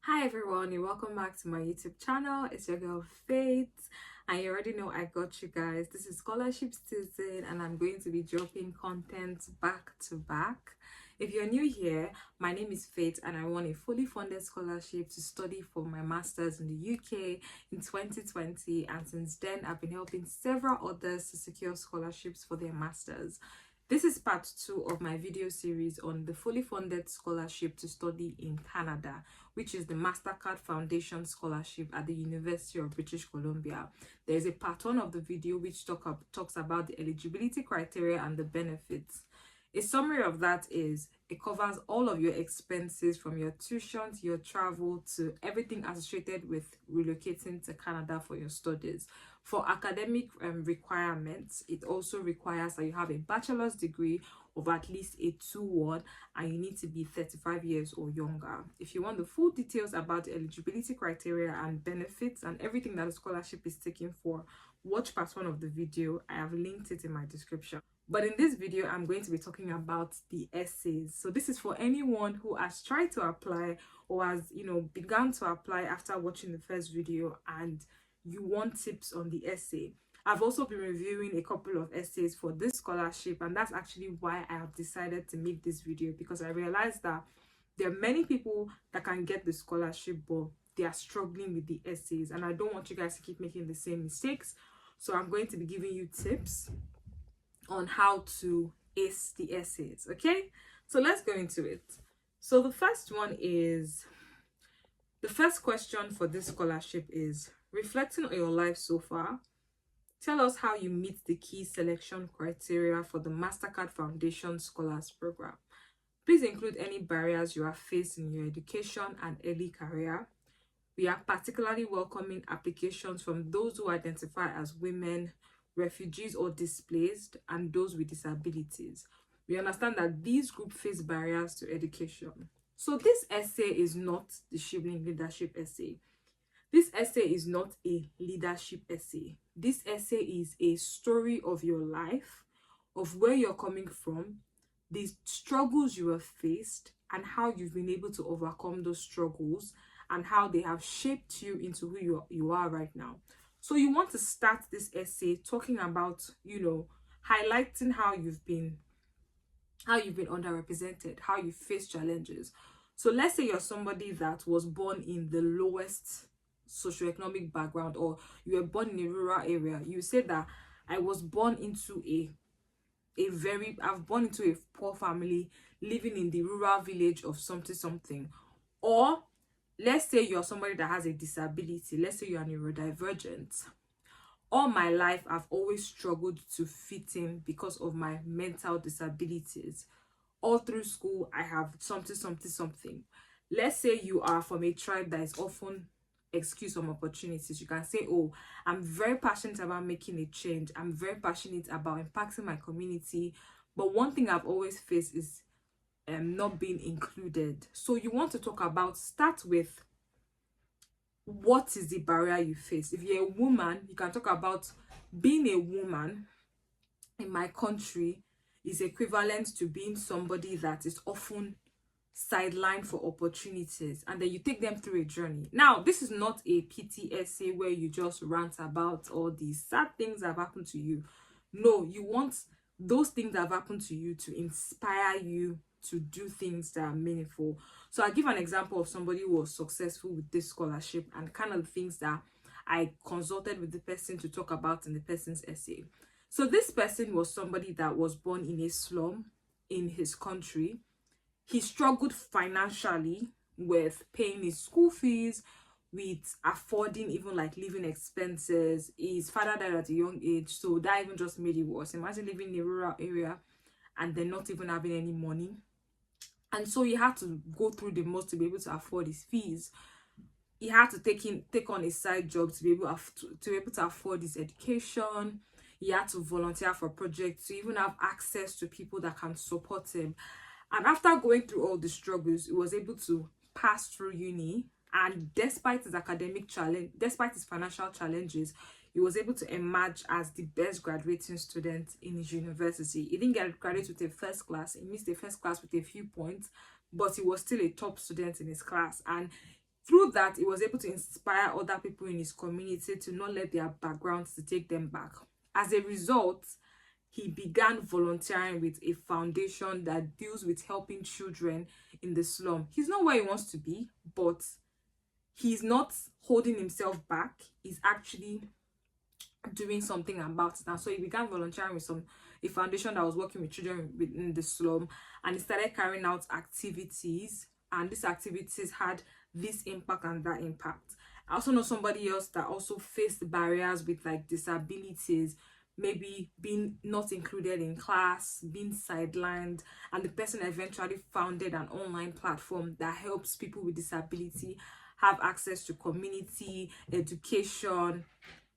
Hi everyone, and welcome back to my YouTube channel. It's your girl Faith, and you already know I got you guys. This is scholarship season, and I'm going to be dropping content back to back. If you're new here, my name is Faith, and I won a fully funded scholarship to study for my master's in the UK in 2020. And since then, I've been helping several others to secure scholarships for their masters. This is part 2 of my video series on the fully funded scholarship to study in Canada, which is the Mastercard Foundation Scholarship at the University of British Columbia. There is a part 1 of the video which talks about the eligibility criteria and the benefits. A summary of that is it covers all of your expenses from your tuition to your travel to everything associated with relocating to Canada for your studies. For academic requirements, it also requires that you have a bachelor's degree of at least a 2-1 and you need to be 35 years or younger. If you want the full details about the eligibility criteria and benefits and everything that the scholarship is taking for, watch part 1 of the video. I have linked it in my description. But in this video, I'm going to be talking about the essays. So this is for anyone who has tried to apply or has, begun to apply after watching the first video and you want tips on the essay. I've also been reviewing a couple of essays for this scholarship, and that's actually why I have decided to make this video, because I realized that there are many people that can get the scholarship, but they are struggling with the essays, and I don't want you guys to keep making the same mistakes. So I'm going to be giving you tips on how to ace the essays. Okay, so let's go into it. So the first question for this scholarship is, reflecting on your life so far, tell us how you meet the key selection criteria for the Mastercard Foundation Scholars Program. Please include any barriers you have faced in your education and early career. We are particularly welcoming applications from those who identify as women, refugees or displaced, and those with disabilities. We understand that these groups face barriers to education. So this essay is not the Shibling leadership essay. This essay is not a leadership essay. This essay is a story of your life, of where you're coming from, the struggles you have faced, and how you've been able to overcome those struggles, and how they have shaped you into who you are right now. So you want to start this essay talking about, highlighting how you've been underrepresented, how you face challenges. So let's say you're somebody that was born in the lowest socioeconomic background, or you were born in a rural area. You say that I was born into I've born into a poor family living in the rural village of something. Or let's say you're somebody that has a disability. Let's say you're neurodivergent. All my life, I've always struggled to fit in because of my mental disabilities. All through school, I have something. Let's say you are from a tribe that is often excused from opportunities. You can say, oh, I'm very passionate about making a change. I'm very passionate about impacting my community. But one thing I've always faced is not being included. So you want to start with, what is the barrier you face? If you're a woman, you can talk about being a woman in my country is equivalent to being somebody that is often sidelined for opportunities, and then you take them through a journey. Now, this is not a pity essay where you just rant about all these sad things that have happened to you. No, you want those things that have happened to you to inspire you to do things that are meaningful. So I'll give an example of somebody who was successful with this scholarship and kind of the things that I consulted with the person to talk about in the person's essay. So this person was somebody that was born in a slum in his country. He struggled financially with paying his school fees, with affording even like living expenses. His father died at a young age, so that even just made it worse. Imagine living in a rural area and then not even having any money. And so he had to go through the most to be able to afford his fees. He had to take on a side job to be able to afford his education. He had to volunteer for projects to even have access to people that can support him. And after going through all the struggles, he was able to pass through uni. And despite his financial challenges, he was able to emerge as the best graduating student in his university. He didn't get graduated with a first class. He missed the first class with a few points, but he was still a top student in his class. And Through that, he was able to inspire other people in his community to not let their backgrounds to take them back. As a result, he began volunteering with a foundation that deals with helping children in the slum. He's not where he wants to be, but he's not holding himself back. He's actually doing something about it. And so he began volunteering with a foundation that was working with children within the slum, and he started carrying out activities, and these activities had this impact and that impact. I also know somebody else that also faced barriers with like disabilities, maybe being not included in class, being sidelined, and the person eventually founded an online platform that helps people with disability have access to community education.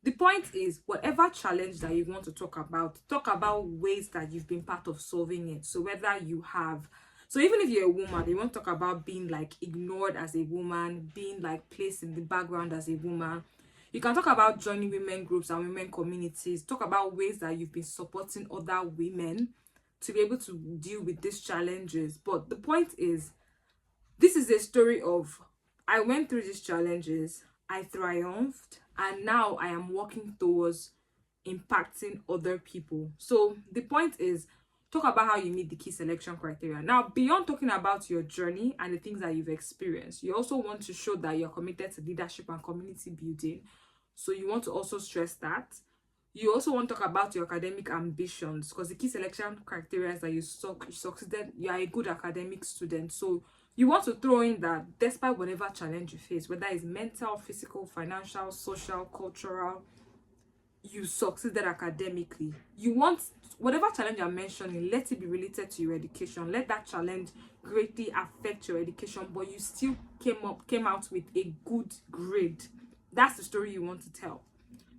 The point is, whatever challenge that you want to talk about ways that you've been part of solving it. So whether you have, so even if you're a woman, you want to talk about being like ignored as a woman, being like placed in the background as a woman. You can talk about joining women groups and women communities. Talk about ways that you've been supporting other women to be able to deal with these challenges. But the point is, this is a story of, I went through these challenges, I triumphed, and now I am working towards impacting other people. So the point is, talk about how you meet the key selection criteria. Now, beyond talking about your journey and the things that you've experienced, you also want to show that you're committed to leadership and community building. So you want to also stress that. You also want to talk about your academic ambitions, because the key selection criteria is that you succeeded, you are a good academic student. So you want to throw in that despite whatever challenge you face, whether it's mental, physical, financial, social, cultural, you succeeded academically. You want whatever challenge I'm mentioning, let it be related to your education. Let that challenge greatly affect your education, but you still came out with a good grade. That's the story you want to tell,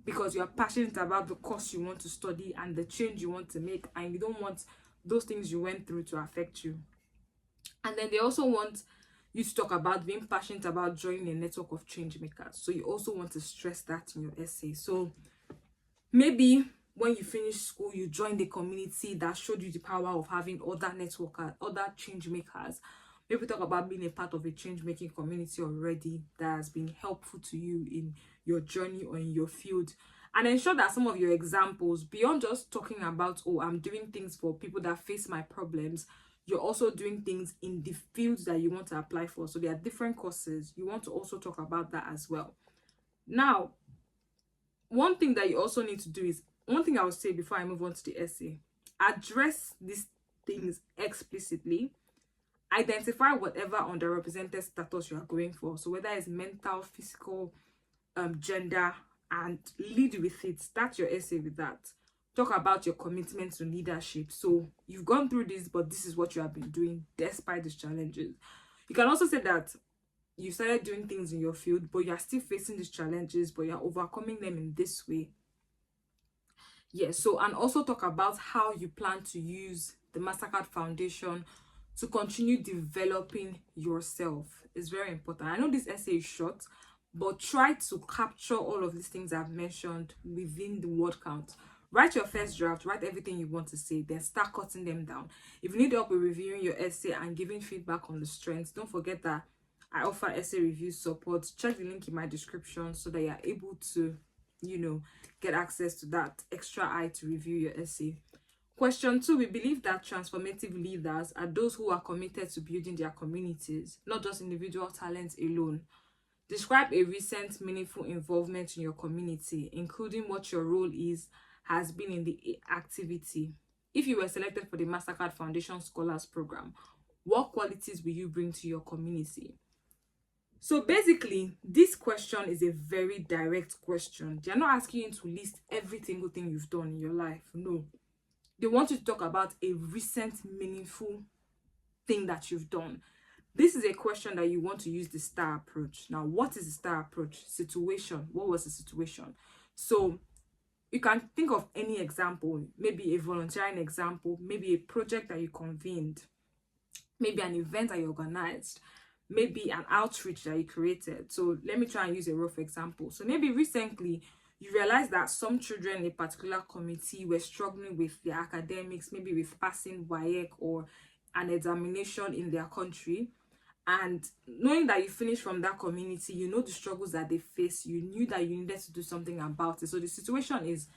because you are passionate about the course you want to study and the change you want to make, and you don't want those things you went through to affect you. And then they also want you to talk about being passionate about joining a network of change makers. So you also want to stress that in your essay. So maybe when you finish school, you joined a community that showed you the power of having other networkers, other change makers. Maybe talk about being a part of a change making community already that has been helpful to you in your journey or in your field. And ensure that some of your examples, beyond just talking about, oh, I'm doing things for people that face my problems, you're also doing things in the fields that you want to apply for. So there are different courses. You want to also talk about that as well. Now, one thing that you also need to do is, one thing I will say before I move on to the essay, address these things explicitly. Identify whatever underrepresented status you are going for. So whether it's mental, physical, gender, and lead with it. Start your essay with that. Talk about your commitment to leadership. So you've gone through this, but this is what you have been doing despite these challenges. You can also say that you started doing things in your field, but you're still facing these challenges, but you're overcoming them in this way. Yes, so, and also talk about how you plan to use the Mastercard Foundation to continue developing yourself. It's very important. I know this essay is short, but try to capture all of these things I've mentioned within the word count. Write your first draft, write everything you want to say, then start cutting them down. If you need help with reviewing your essay and giving feedback on the strengths, don't forget that I offer essay review support. Check the link in my description so that you're able to, get access to that extra eye to review your essay. Question 2, we believe that transformative leaders are those who are committed to building their communities, not just individual talents alone. Describe a recent meaningful involvement in your community, including what your role has been in the activity. If you were selected for the Mastercard Foundation Scholars Program, what qualities will you bring to your community? So basically, this question is a very direct question. They're not asking you to list every single thing you've done in your life. No. They want you to talk about a recent meaningful thing that you've done. This is a question that you want to use the STAR approach. Now, what is the STAR approach? Situation. What was the situation? So you can think of any example, maybe a volunteering example, maybe a project that you convened, maybe an event that you organized, maybe an outreach that you created. So let me try and use a rough example. So maybe recently you realized that some children in a particular committee were struggling with their academics, maybe with passing WAEC or an examination in their country. And knowing that you finished from that community, you know the struggles that they face, you knew that you needed to do something about it. So the situation is,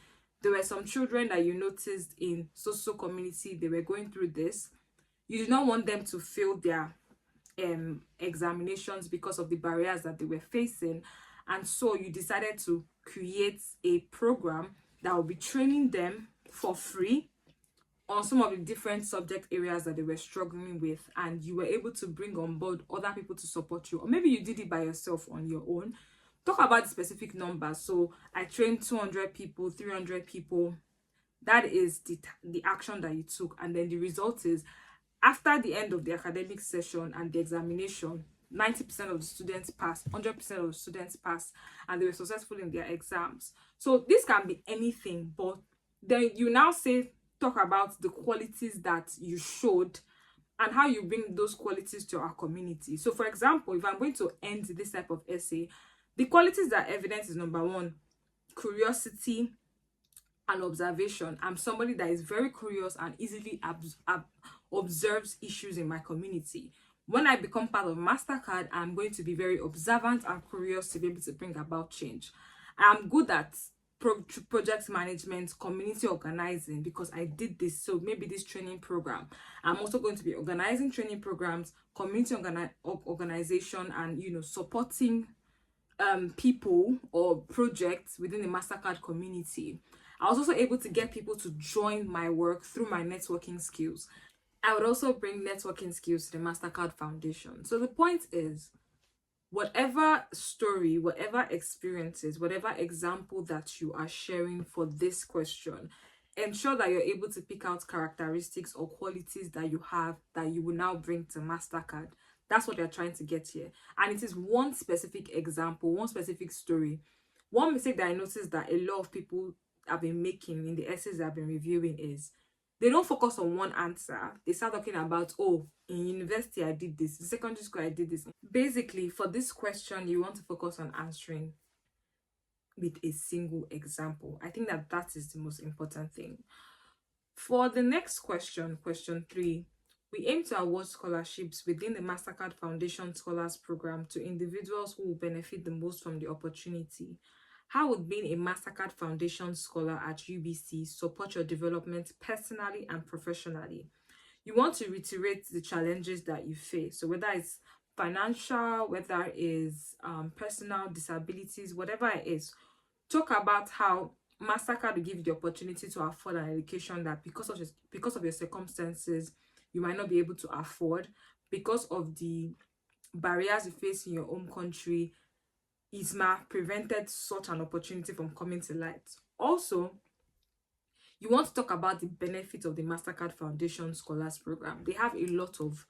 there were some children that you noticed in social community, they were going through this. You did not want them to fail their examinations because of the barriers that they were facing, and so you decided to create a program that will be training them for free on some of the different subject areas that they were struggling with, and you were able to bring on board other people to support you, or maybe you did it by yourself on your own. Talk about the specific numbers. So I trained 200 people, 300 people. That is the action that you took, and then the result is, after the end of the academic session and the examination, 90% of the students passed, 100% of the students passed, and they were successful in their exams. So this can be anything, but then you now talk about the qualities that you showed and how you bring those qualities to our community. So for example, if I'm going to end this type of essay, the qualities that are evident is, number one, curiosity and observation. I'm somebody that is very curious and easily observes issues in my community. When I become part of Mastercard, I'm going to be very observant and curious to be able to bring about change. I'm good at project management, community organizing, because I did this. So maybe this training program, I'm also going to be organizing training programs, community organization, and supporting people or projects within the Mastercard community. I was also able to get people to join my work through my networking skills. I would also bring networking skills to the Mastercard Foundation. So the point is, whatever story, whatever experiences, whatever example that you are sharing for this question, ensure that you're able to pick out characteristics or qualities that you have that you will now bring to Mastercard. That's what they're trying to get here. And it is one specific example, one specific story. One mistake that I noticed that a lot of people have been making in the essays I've been reviewing is, they don't focus on one answer. They start talking about, oh, in university I did this, in secondary school I did this. Basically, for this question, you want to focus on answering with a single example. I think that is the most important thing. For the next question, question 3, we aim to award scholarships within the Mastercard Foundation Scholars Program to individuals who will benefit the most from the opportunity. How would being a Mastercard Foundation scholar at UBC support your development personally and professionally? You want to reiterate the challenges that you face. So whether it's financial, whether it's personal disabilities, whatever it is, talk about how Mastercard will give you the opportunity to afford an education that because of your circumstances, you might not be able to afford, because of the barriers you face in your own country. ISMA prevented such an opportunity from coming to light. Also, you want to talk about the benefits of the Mastercard Foundation Scholars Program. They have a lot of,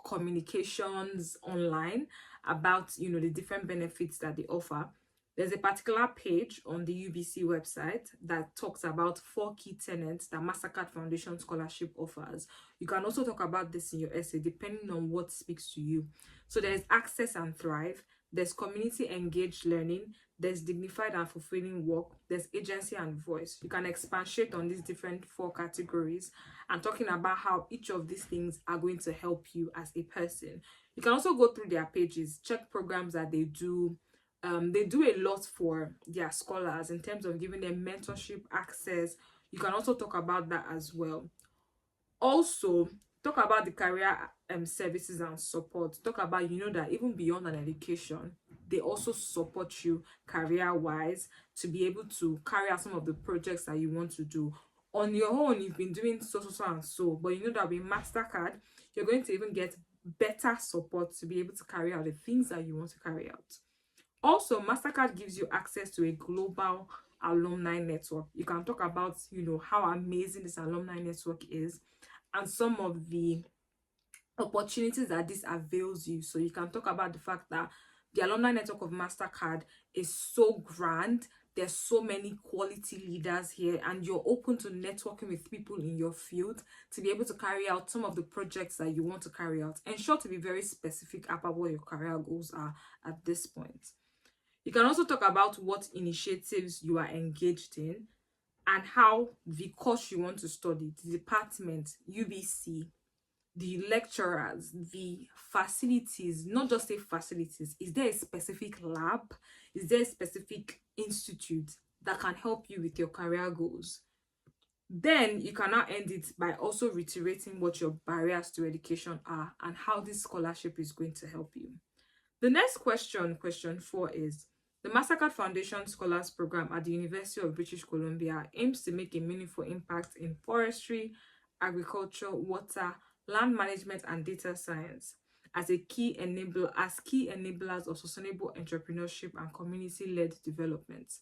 communications online about, the different benefits that they offer. There's a particular page on the UBC website that talks about 4 key tenets that Mastercard Foundation Scholarship offers. You can also talk about this in your essay, depending on what speaks to you. So there's access and thrive, there's community engaged learning, there's dignified and fulfilling work, there's agency and voice. You can expatiate on these different 4 categories and talking about how each of these things are going to help you as a person. You can also go through their pages, check programs that they do. They do a lot for their scholars in terms of giving them mentorship access. You can also talk about that as well. Also, talk about the career services and support. Talk about, that even beyond an education, they also support you career-wise to be able to carry out some of the projects that you want to do. On your own, you've been doing so, and so, but that with Mastercard, you're going to even get better support to be able to carry out the things that you want to carry out. Also, Mastercard gives you access to a global alumni network. You can talk about, how amazing this alumni network is and some of the opportunities that this avails you. So you can talk about the fact that the alumni network of Mastercard is so grand. There's so many quality leaders here, and you're open to networking with people in your field to be able to carry out some of the projects that you want to carry out. Ensure to be very specific about what your career goals are at this point. You can also talk about what initiatives you are engaged in and how the course you want to study, the department, UBC, the lecturers, the facilities, not just say facilities, is there a specific lab? Is there a specific institute that can help you with your career goals? Then you can now end it by also reiterating what your barriers to education are and how this scholarship is going to help you. The next question, question 4, is the Mastercard Foundation Scholars Program at the University of British Columbia aims to make a meaningful impact in forestry, agriculture, water, land management, and data science as key enablers of sustainable entrepreneurship and community-led development.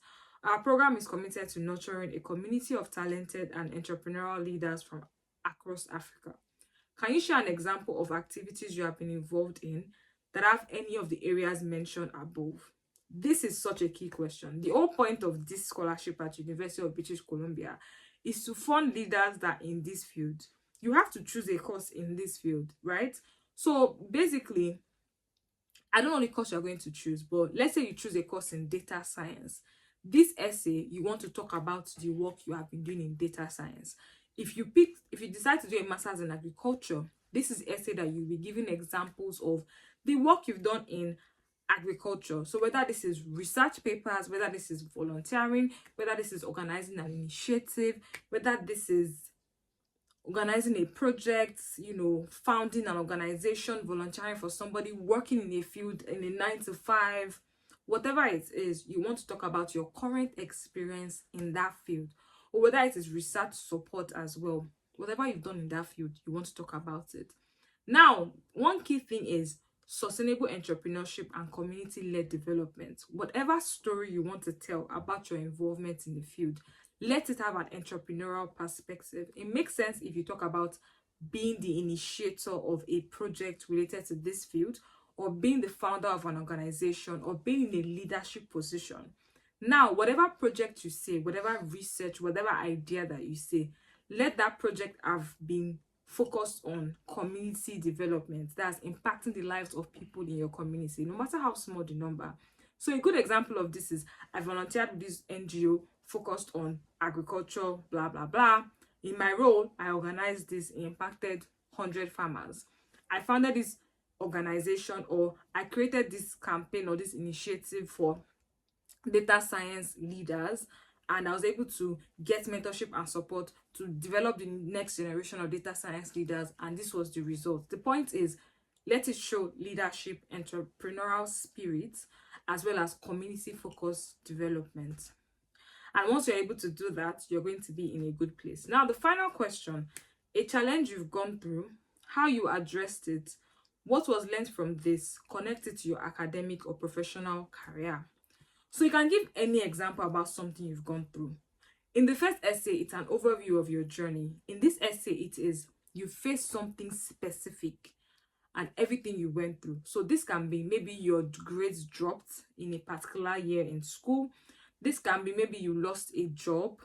Our program is committed to nurturing a community of talented and entrepreneurial leaders from across Africa. Can you share an example of activities you have been involved in that have any of the areas mentioned above? This is such a key question. The whole point of this scholarship at University of British Columbia is to fund leaders that are in this field. You have to choose a course in this field, right? So basically, I don't know the course you're going to choose, but let's say you choose a course in data science. This essay, you want to talk about the work you have been doing in data science. If you decide to do a master's in agriculture, this is essay that you'll be giving examples of the work you've done in agriculture. So whether this is research papers, whether this is volunteering, whether this is organizing an initiative, whether this is organizing a project, founding an organization, volunteering for somebody, working in a field in a 9 to 5, whatever it is, you want to talk about your current experience in that field, or whether it is research support as well. Whatever you've done in that field, you want to talk about it. Now, one key thing is sustainable entrepreneurship and community-led development. Whatever story you want to tell about your involvement in the field, let it have an entrepreneurial perspective. It makes sense if you talk about being the initiator of a project related to this field, or being the founder of an organization, or being in a leadership position. Now, whatever project you say, whatever research, whatever idea that you say, let that project have been focused on community development, that's impacting the lives of people in your community, no matter how small the number. So a good example of this is I volunteered with this NGO focused on agriculture, blah, blah, blah. In my role, I organized this, impacted 100 farmers. I founded this organization, or I created this campaign or this initiative for data science leaders, and I was able to get mentorship and support to develop the next generation of data science leaders, and this was the result. The point is, let it show leadership, entrepreneurial spirit, as well as community focused development. And once you're able to do that, you're going to be in a good place. Now, the final question: a challenge you've gone through, how you addressed it, what was learned from this, connected to your academic or professional career. So you can give any example about something you've gone through. In the first essay, it's an overview of your journey. In this essay, it is you face something specific and everything you went through. So this can be maybe your grades dropped in a particular year in school. This can be maybe you lost a job.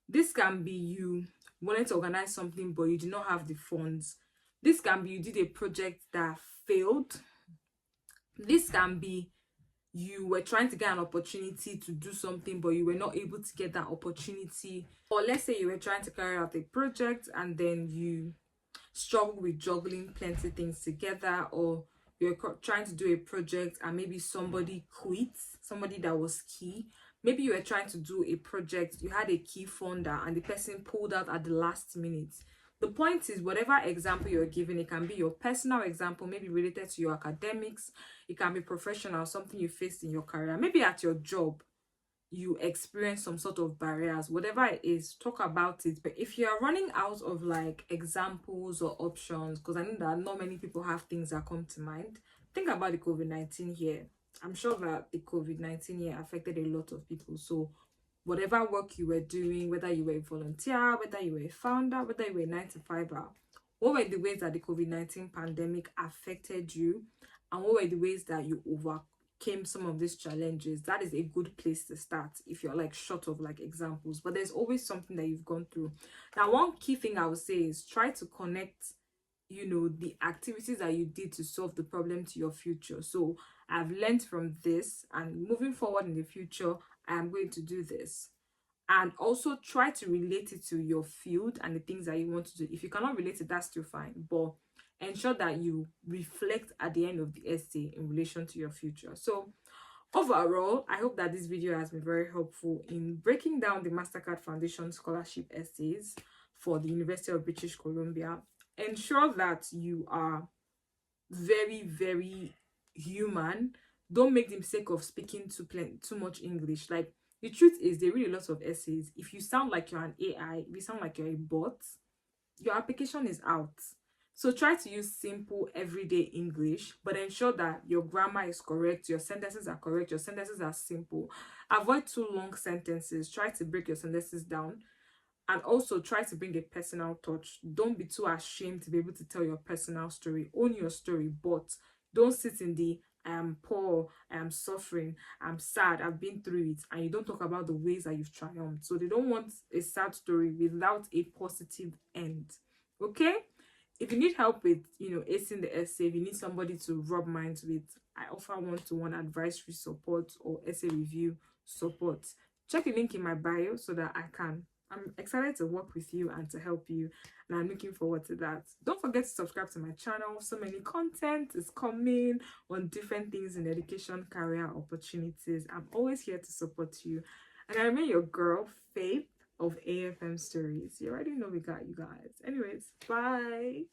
This can be you wanted to organize something but you did not have the funds. This can be you did a project that failed. This can be you were trying to get an opportunity to do something but you were not able to get that opportunity. Or let's say you were trying to carry out a project and then you struggle with juggling plenty things together, or you're trying to do a project and maybe somebody quits, somebody that was key. Maybe you were trying to do a project, you had a key funder and the person pulled out at the last minute. The point is, whatever example you're giving, it can be your personal example, maybe related to your academics, it can be professional, something you faced in your career, maybe at your job you experience some sort of barriers. Whatever it is, talk about it. But if you're running out of like examples or options, because I know that not many people have things that come to mind, think about the COVID-19 year. I'm sure that the COVID-19 year affected a lot of people. So whatever work you were doing, whether you were a volunteer, whether you were a founder, whether you were a 9 to 5, what were the ways that the COVID-19 pandemic affected you, and what were the ways that you overcame some of these challenges? That is a good place to start if you're like short of like examples, but there's always something that you've gone through. Now, one key thing I would say is try to connect the activities that you did to solve the problem to your future. So I've learned from this, and moving forward in the future I am going to do this. And also try to relate it to your field and the things that you want to do. If you cannot relate it, that's still fine, but ensure that you reflect at the end of the essay in relation to your future. So overall, I hope that this video has been very helpful in breaking down the Mastercard Foundation scholarship essays for the University of British Columbia. Ensure that you are very, very human. Don't make the mistake of speaking too much English. Like, the truth is, they read a lot of essays. If you sound like you're an AI, if you sound like you're a bot, your application is out. So try to use simple everyday English, but ensure that your grammar is correct, your sentences are correct, your sentences are simple. Avoid too long sentences. Try to break your sentences down, and also try to bring a personal touch. Don't be too ashamed to be able to tell your personal story. Own your story, but don't sit in the I am poor, I am suffering, I'm sad, I've been through it, and you don't talk about the ways that you've triumphed. So they don't want a sad story without a positive end. Okay? If you need help with, acing the essay, if you need somebody to rub minds with, I offer one-to-one advisory support or essay review support. Check the link in my bio so that I'm excited to work with you and to help you, and I'm looking forward to that. Don't forget to subscribe to my channel. So many content is coming on different things in education, career opportunities. I'm always here to support you, and I remain your girl, Faith of AFM Stories. You already know we got you guys. Anyways, bye.